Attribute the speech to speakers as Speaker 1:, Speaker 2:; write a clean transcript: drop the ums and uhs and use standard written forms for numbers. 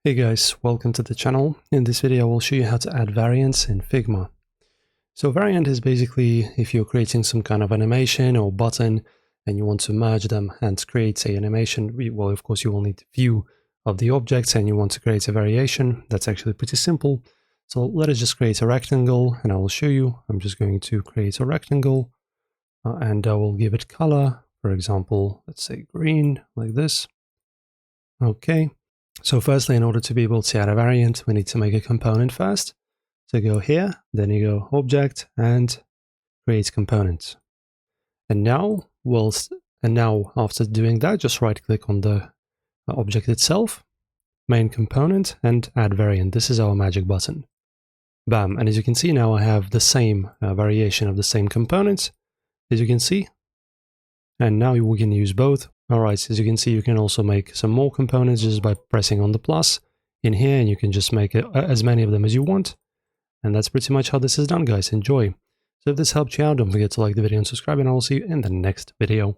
Speaker 1: Hey guys, welcome to the channel. In this video I will show you how to add variants in Figma. So variant is basically if you're creating some kind of animation or button and you want to merge them and create an animation, well of course you will need a view of the objects and you want to create a variation. That's actually pretty simple. So let us just create a rectangle and I will show you. I'm just going to create a rectangle and I will give it color, for example, let's say green, like this. Okay. So firstly, in order to be able to add a variant, we need to make a component first. So go here, then you go Object and Create Component. And now, after doing that, just right click on the object itself, Main Component, and Add Variant. This is our magic button. Bam! And as you can see, now I have the same variation of the same components, as you can see. And now we can use both. Alright, as you can see, you can also make some more components just by pressing on the plus in here, and you can just make as many of them as you want. And that's pretty much how this is done, guys. Enjoy. So if this helped you out, don't forget to like the video and subscribe, and I will see you in the next video.